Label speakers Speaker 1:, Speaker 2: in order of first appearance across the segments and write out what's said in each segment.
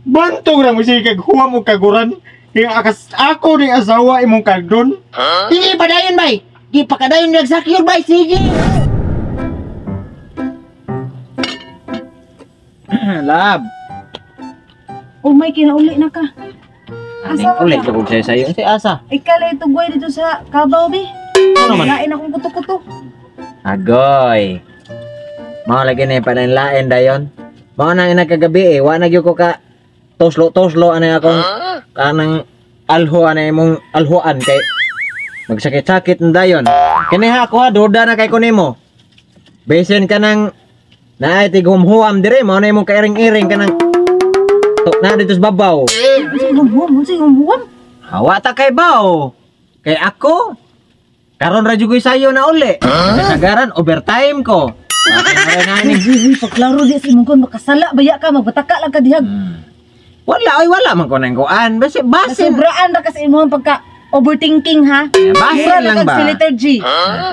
Speaker 1: Bantog ra mo siya kag huwam mo kaguran. Yung akas ako ni asawa imong kagdon.
Speaker 2: Hindi pa dayon bay. Di pa ka dayon nagsakyo bay. Sige.
Speaker 1: Lab.
Speaker 3: Oh may kinauli na ka. Asa
Speaker 1: Ulit
Speaker 3: ka?
Speaker 1: ko sa'yo. Si Asa.
Speaker 3: Ikala ito guay dito sa Kabaw bi.
Speaker 1: Ano naman?
Speaker 3: Lain akong kuto-kuto.
Speaker 4: Agoy. Mao lagi na pananlain dayon. Mao nang inagkagabi wa na gyud ko ka toslo ana akong kanang alho ana imong alhoan kay magsakit-sakit na dayon. Kini ha ako ha duda na kay kunimo. Besen ka nang naay tigumhuam dire mao na imong kairing-iring kanang na dito sa babaw.
Speaker 3: Unsay gumuwam?
Speaker 4: Hawa ta kay baw. Kay ako karon ra jud ko sayo na uli. Kasagaran overtime ko.
Speaker 3: Paklaro di sa imong kon makasala baya ka magbataka lang ka dihag.
Speaker 4: Wala man ko nang kuan. Basin.
Speaker 3: Sobraan ra ka sa imong pagka overthinking ha.
Speaker 4: Basin
Speaker 3: Mura
Speaker 4: lang
Speaker 3: kag
Speaker 4: ba?
Speaker 3: si letter G.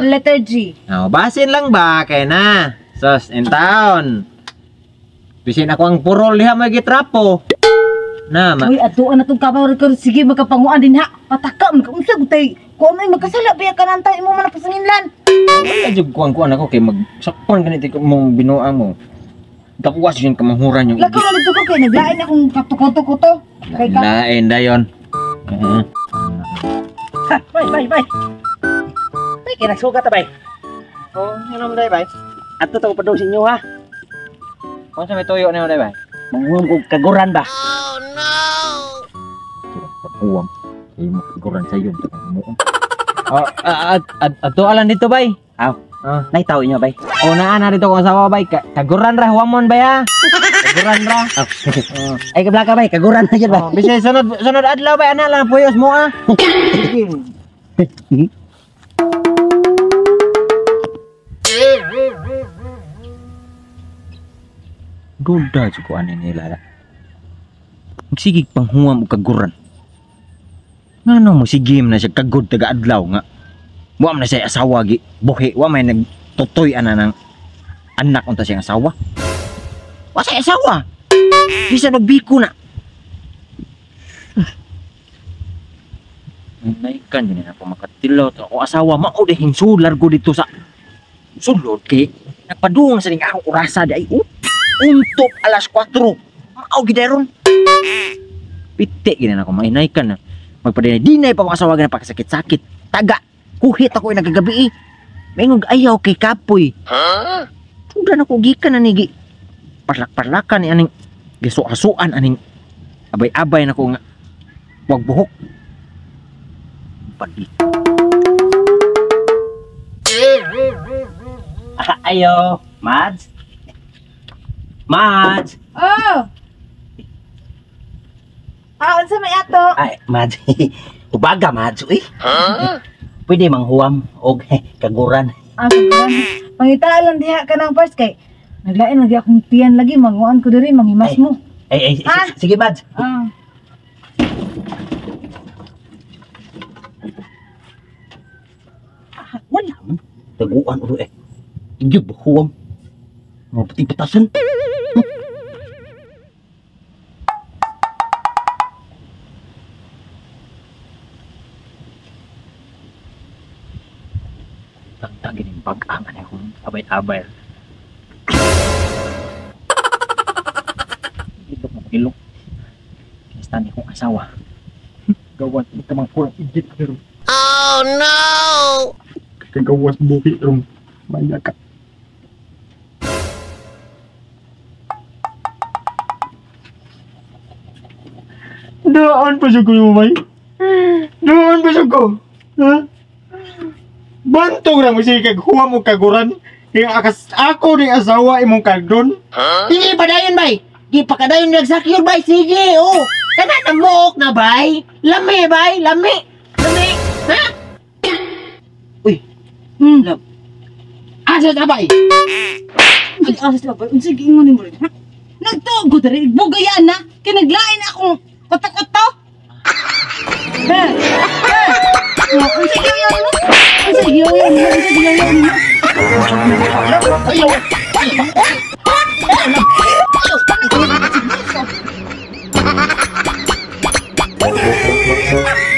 Speaker 3: Letter G.
Speaker 4: Oh, basin lang ba kay na. Sos in town. Bisin ako ang purol diha may gitrapo. Na ma.
Speaker 3: Uy atuan na tong Kabaw record sige makapanguan din ha. Pataka man ka unsa gutay. Kung may magkasala baya ka nantay mo man pasanginlan.
Speaker 4: Wala jud kuan ako kay magsakpan ganito mong binuang mo. Dakuwas yun kamanghuran yung
Speaker 3: Lakaw na dito ko kay naglain akong katukoto-koto. Kay ka.
Speaker 4: lain dayon.
Speaker 2: Ha, bay. Bay, kinagsugat ta bay.
Speaker 4: Oh, ano mo day bay?
Speaker 2: Ato to pa daw sa inyo ha.
Speaker 4: Kung sa may tuyo na mo day bay?
Speaker 2: Manguwam ko kaguran ba?
Speaker 4: Uwam. Kay mo kuran sa iyo. Oh, ato alam dito bay.
Speaker 2: Aw, naitaw inyo bay.
Speaker 4: O naa dito ko asawa bay. Kaguran ra huwamon bay ha. Kaguran ra.
Speaker 2: Ay kabla ka bay, kaguran na jud ba?
Speaker 4: Oh, bisay sunod adlaw bay ana lang puyos mo ah. Duda jud ko ani nila. Sige panghuwam og kaguran. Ngano mo si game na siya kagod taga adlaw nga. Wa man na siya asawa gi. Buhi wa may nagtutoy ana ng anak unta siyang asawa. Wa siya asawa. Bisa nagbiko na. Naikan din ako makatilaw to ako asawa mao de hinsular ko dito sa sulod kay nagpadung sa ning akong orasa di ay untop alas 4. Mao gidaron. Pitik gid na ako mainaykan na. Magpadinay pa ako asawa na pagkasakit-sakit. Taga, kuhit ako yung nagagabi eh. Mayroong ayaw kay Kapoy. Sudah na ko gikan na nigi. Parlak-parlakan ni aning giso-asuan aning abay-abay na ko nga. Huwag buhok. Padi.
Speaker 2: Ayo, Mads. Mads.
Speaker 3: Oh. Unsa may ato?
Speaker 2: Ay, Mads. Ubaga, Mads. Uy. Pwede manghuwam og kaguran.
Speaker 3: Kaguran. Pangitaan lang diha ka ng first kay naglain lagi akong tiyan lagi manguan ko diri manghimas mo.
Speaker 2: Ay, sige, Mads. Wala man. Taguan ulo eh. Tigib, huwam. Mga pati-patasan.
Speaker 4: Tagtagin yung bag-angan akong abay-abay. Ito mo ilok. Kinastan akong asawa. Gawan ito mang kurang igit pero. Oh no! Kagawas buhi rong maya ka. Doon pa siya ko yung may. Doon pa siya ko. Ha? Bantog ra mo siya kag huwam og kaguran. Yung akas ako ni asawa imong kagdon.
Speaker 2: Hindi pa dayon bay. Di pa ka dayon nagsakyo bay. Sige, oh. Kana na mook na bay. Lami bay, lami. Ha? Uy. Asa na bay?
Speaker 3: Asa na bay? Unsa giingon nimo rin? Nagtugo diri bugayaan na kay naglain akong koto-koto. Ha? Unsa giingon mo? Unsa giingon mo? Ayaw.
Speaker 2: Ay!